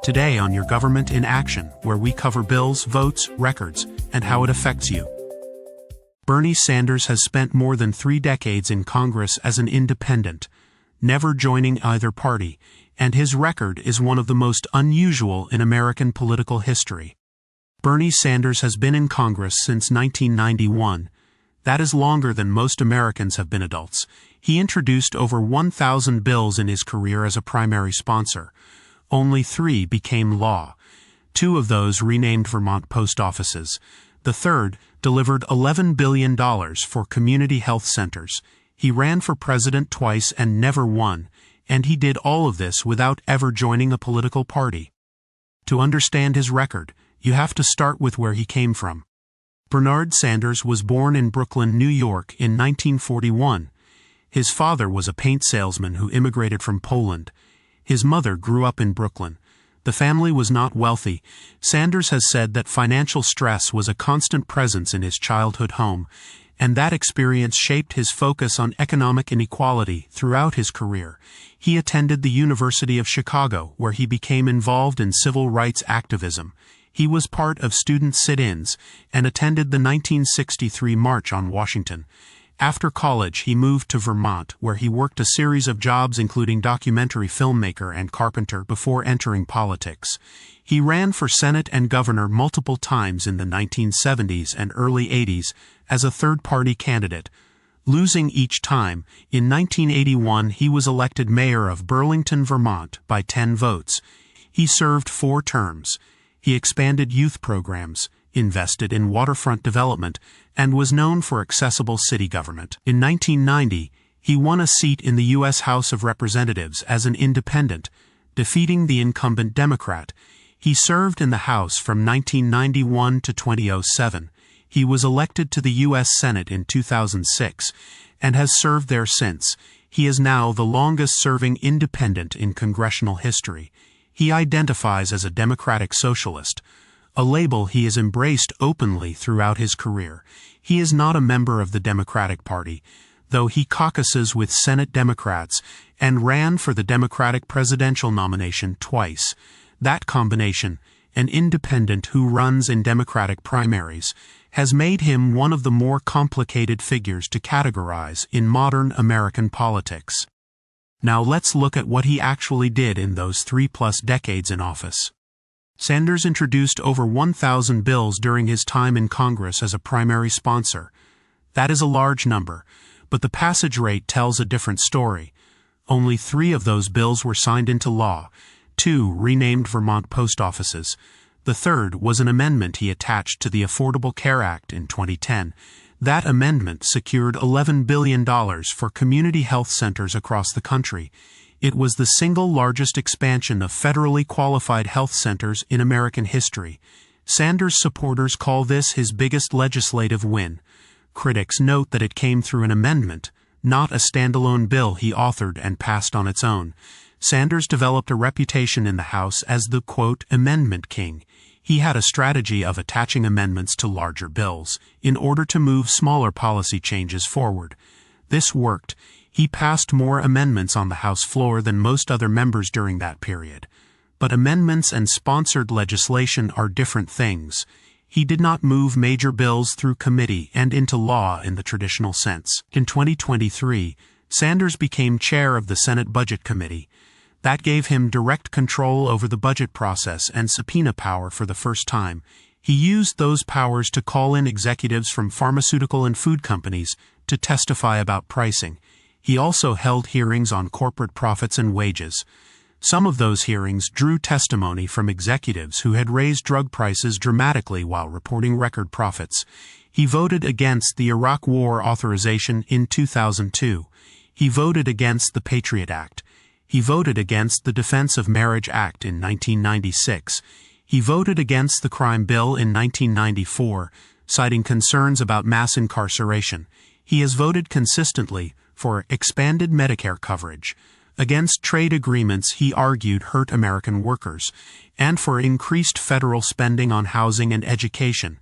Today on Your Government in Action, where we cover bills, votes, records, and how it affects you. Bernie Sanders has spent more than 3 decades in Congress as an independent, never joining either party, and his record is one of the most unusual in American political history. Bernie Sanders has been in Congress since 1991. That is longer than most Americans have been adults. He introduced over 1,000 bills in his career as a primary sponsor. Only 3 became law. 2 of those renamed Vermont post offices. The third delivered $11 billion for community health centers. He ran for president twice and never won, and he did all of this without ever joining a political party. To understand his record, you have to start with where he came from. Bernard Sanders was born in Brooklyn, New York in 1941. His father was a paint salesman who immigrated from Poland. His mother grew up in Brooklyn. The family was not wealthy. Sanders has said that financial stress was a constant presence in his childhood home, and that experience shaped his focus on economic inequality throughout his career. He attended the University of Chicago, where he became involved in civil rights activism. He was part of student sit-ins and attended the 1963 March on Washington. After college, he moved to Vermont, where he worked a series of jobs including documentary filmmaker and carpenter before entering politics. He ran for Senate and governor multiple times in the 1970s and early 80s as a third-party candidate. Losing each time, in 1981 he was elected mayor of Burlington, Vermont by 10 votes. He served 4 terms. He expanded youth programs, invested in waterfront development, and was known for accessible city government. In 1990, he won a seat in the U.S. House of Representatives as an independent, defeating the incumbent Democrat. He served in the House from 1991 to 2007. He was elected to the U.S. Senate in 2006 and has served there since. He is now the longest-serving independent in congressional history. He identifies as a democratic socialist, a label he has embraced openly throughout his career. He is not a member of the Democratic Party, though he caucuses with Senate Democrats and ran for the Democratic presidential nomination twice. That combination, an independent who runs in Democratic primaries, has made him one of the more complicated figures to categorize in modern American politics. Now let's look at what he actually did in those 3+ decades in office. Sanders introduced over 1,000 bills during his time in Congress as a primary sponsor. That is a large number, but the passage rate tells a different story. Only 3 of those bills were signed into law. 2 renamed Vermont post offices. The third was an amendment he attached to the Affordable Care Act in 2010. That amendment secured $11 billion for community health centers across the country. It was the single largest expansion of federally qualified health centers in American history. Sanders supporters call this his biggest legislative win. Critics note that it came through an amendment, not a standalone bill he authored and passed on its own. Sanders developed a reputation in the House as the, quote, amendment king. He had a strategy of attaching amendments to larger bills in order to move smaller policy changes forward. This worked. He passed more amendments on the House floor than most other members during that period. But amendments and sponsored legislation are different things. He did not move major bills through committee and into law in the traditional sense. In 2023, Sanders became chair of the Senate Budget Committee. That gave him direct control over the budget process and subpoena power for the first time. He used those powers to call in executives from pharmaceutical and food companies to testify about pricing. He also held hearings on corporate profits and wages. Some of those hearings drew testimony from executives who had raised drug prices dramatically while reporting record profits. He voted against the Iraq War authorization in 2002. He voted against the Patriot Act. He voted against the Defense of Marriage Act in 1996. He voted against the crime bill in 1994, citing concerns about mass incarceration. He has voted consistently for expanded Medicare coverage, against trade agreements he argued hurt American workers, and for increased federal spending on housing and education.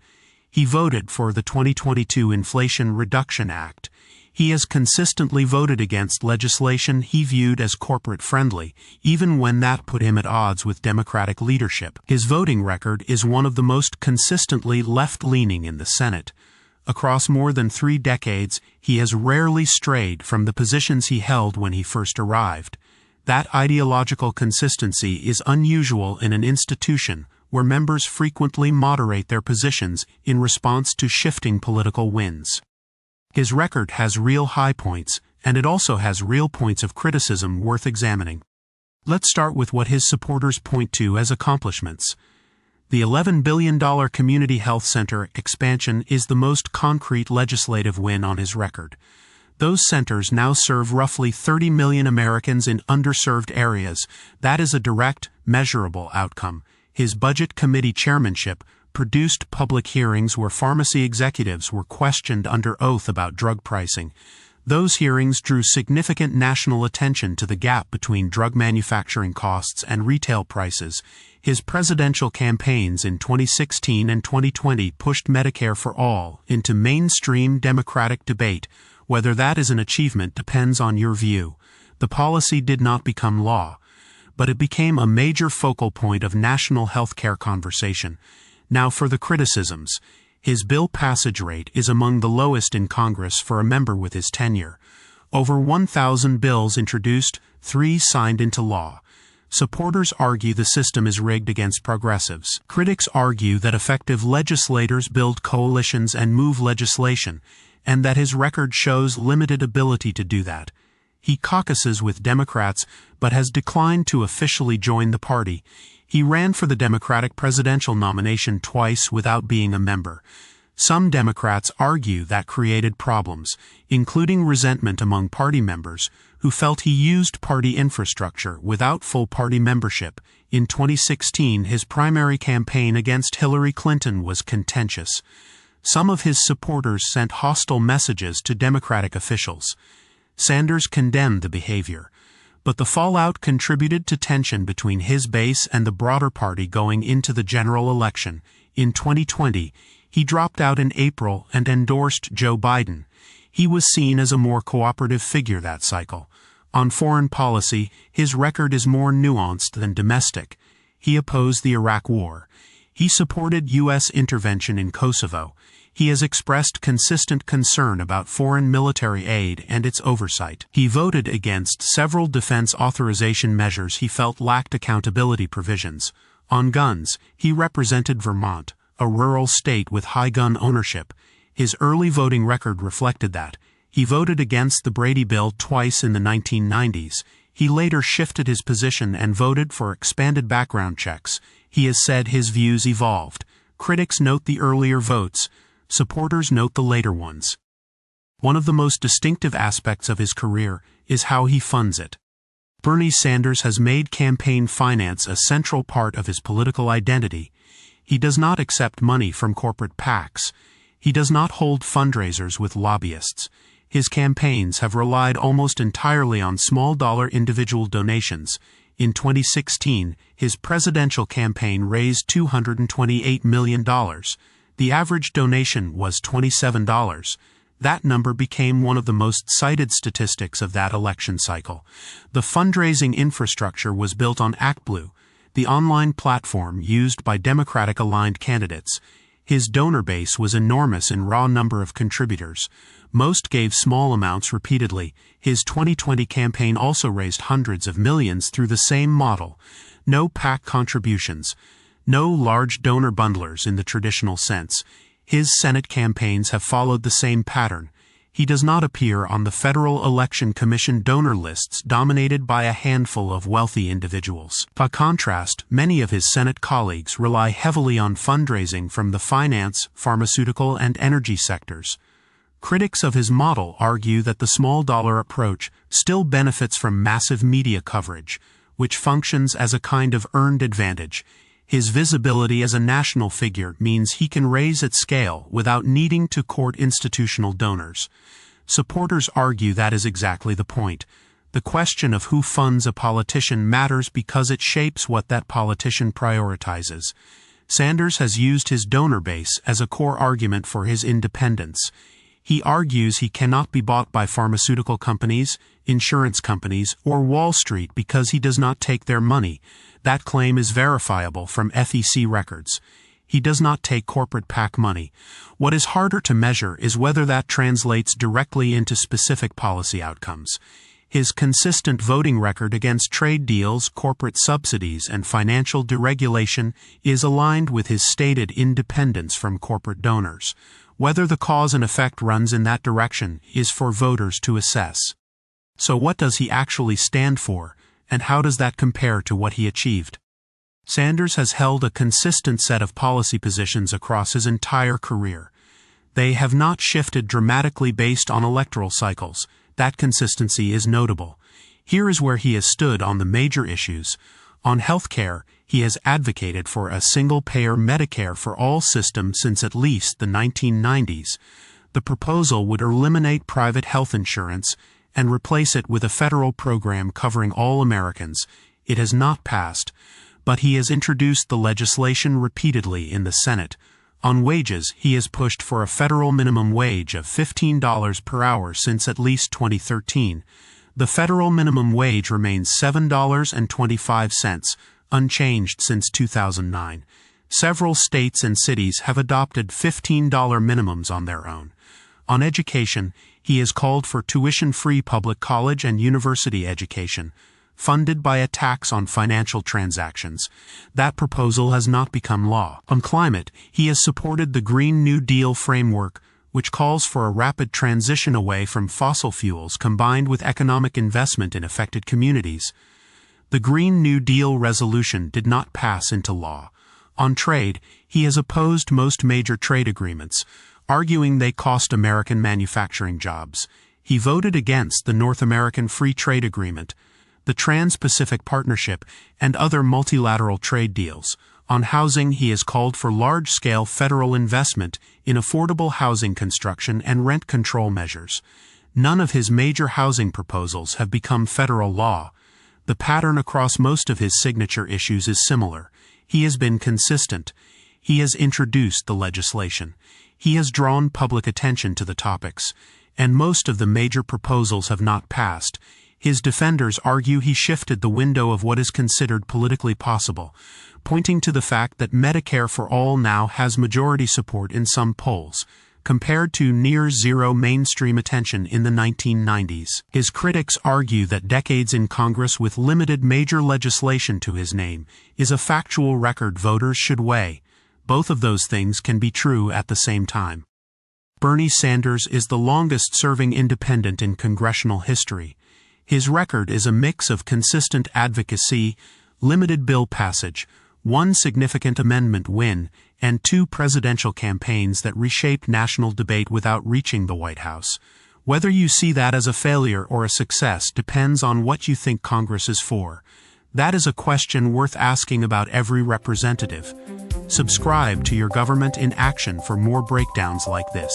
He voted for the 2022 Inflation Reduction Act. He has consistently voted against legislation he viewed as corporate-friendly, even when that put him at odds with Democratic leadership. His voting record is one of the most consistently left-leaning in the Senate. Across more than 3 decades, he has rarely strayed from the positions he held when he first arrived. That ideological consistency is unusual in an institution where members frequently moderate their positions in response to shifting political winds. His record has real high points, and it also has real points of criticism worth examining. Let's start with what his supporters point to as accomplishments. The $11 billion community health center expansion is the most concrete legislative win on his record. Those centers now serve roughly 30 million Americans in underserved areas. That is a direct, measurable outcome. His Budget Committee chairmanship produced public hearings where pharmacy executives were questioned under oath about drug pricing. Those hearings drew significant national attention to the gap between drug manufacturing costs and retail prices. His presidential campaigns in 2016 and 2020 pushed Medicare for All into mainstream Democratic debate. Whether that is an achievement depends on your view. The policy did not become law, but it became a major focal point of national health care conversation. Now for the criticisms. His bill passage rate is among the lowest in Congress for a member with his tenure. Over 1,000 bills introduced, 3 signed into law. Supporters argue the system is rigged against progressives. Critics argue that effective legislators build coalitions and move legislation, and that his record shows limited ability to do that. He caucuses with Democrats, but has declined to officially join the party. He ran for the Democratic presidential nomination twice without being a member. Some Democrats argue that created problems, including resentment among party members, who felt he used party infrastructure without full party membership. In 2016, his primary campaign against Hillary Clinton was contentious. Some of his supporters sent hostile messages to Democratic officials. Sanders condemned the behavior, but the fallout contributed to tension between his base and the broader party going into the general election. In 2020, he dropped out in April and endorsed Joe Biden. He was seen as a more cooperative figure that cycle. On foreign policy, his record is more nuanced than domestic. He opposed the Iraq War. He supported U.S. intervention in Kosovo. He has expressed consistent concern about foreign military aid and its oversight. He voted against several defense authorization measures he felt lacked accountability provisions. On guns, he represented Vermont, a rural state with high gun ownership. His early voting record reflected that. He voted against the Brady Bill twice in the 1990s. He later shifted his position and voted for expanded background checks. He has said his views evolved. Critics note the earlier votes. Supporters note the later ones. One of the most distinctive aspects of his career is how he funds it. Bernie Sanders has made campaign finance a central part of his political identity. He does not accept money from corporate PACs. He does not hold fundraisers with lobbyists. His campaigns have relied almost entirely on small-dollar individual donations. In 2016, his presidential campaign raised $228 million. The average donation was $27. That number became one of the most cited statistics of that election cycle. The fundraising infrastructure was built on ActBlue, the online platform used by Democratic-aligned candidates. His donor base was enormous in raw number of contributors. Most gave small amounts repeatedly. His 2020 campaign also raised hundreds of millions through the same model. No PAC contributions. No large donor bundlers in the traditional sense. His Senate campaigns have followed the same pattern. He does not appear on the Federal Election Commission donor lists dominated by a handful of wealthy individuals. By contrast, many of his Senate colleagues rely heavily on fundraising from the finance, pharmaceutical, and energy sectors. Critics of his model argue that the small-dollar approach still benefits from massive media coverage, which functions as a kind of earned advantage. His visibility as a national figure means he can raise at scale without needing to court institutional donors. Supporters argue that is exactly the point. The question of who funds a politician matters because it shapes what that politician prioritizes. Sanders has used his donor base as a core argument for his independence. He argues he cannot be bought by pharmaceutical companies, insurance companies, or Wall Street because he does not take their money. That claim is verifiable from FEC records. He does not take corporate PAC money. What is harder to measure is whether that translates directly into specific policy outcomes. His consistent voting record against trade deals, corporate subsidies, and financial deregulation is aligned with his stated independence from corporate donors. Whether the cause and effect runs in that direction is for voters to assess. So what does he actually stand for, and how does that compare to what he achieved? Sanders has held a consistent set of policy positions across his entire career. They have not shifted dramatically based on electoral cycles. That consistency is notable. Here is where he has stood on the major issues. On healthcare, he has advocated for a single-payer Medicare for all system since at least the 1990s. The proposal would eliminate private health insurance and replace it with a federal program covering all Americans. It has not passed, but he has introduced the legislation repeatedly in the Senate. On wages, he has pushed for a federal minimum wage of $15 per hour since at least 2013. The federal minimum wage remains $7.25, unchanged since 2009. Several states and cities have adopted $15 minimums on their own. On education, he has called for tuition-free public college and university education, funded by a tax on financial transactions. That proposal has not become law. On climate, he has supported the Green New Deal framework, which calls for a rapid transition away from fossil fuels combined with economic investment in affected communities. The Green New Deal resolution did not pass into law. On trade, he has opposed most major trade agreements, arguing they cost American manufacturing jobs. He voted against the North American Free Trade Agreement, the Trans-Pacific Partnership, and other multilateral trade deals. On housing, he has called for large-scale federal investment in affordable housing construction and rent control measures. None of his major housing proposals have become federal law. The pattern across most of his signature issues is similar. He has been consistent. He has introduced the legislation. He has drawn public attention to the topics, and most of the major proposals have not passed. His defenders argue he shifted the window of what is considered politically possible, pointing to the fact that Medicare for All now has majority support in some polls, compared to near-zero mainstream attention in the 1990s. His critics argue that decades in Congress with limited major legislation to his name is a factual record voters should weigh. Both of those things can be true at the same time. Bernie Sanders is the longest-serving independent in congressional history. His record is a mix of consistent advocacy, limited bill passage, one significant amendment win, and 2 presidential campaigns that reshaped national debate without reaching the White House. Whether you see that as a failure or a success depends on what you think Congress is for. That is a question worth asking about every representative. Subscribe to Your Government in Action for more breakdowns like this.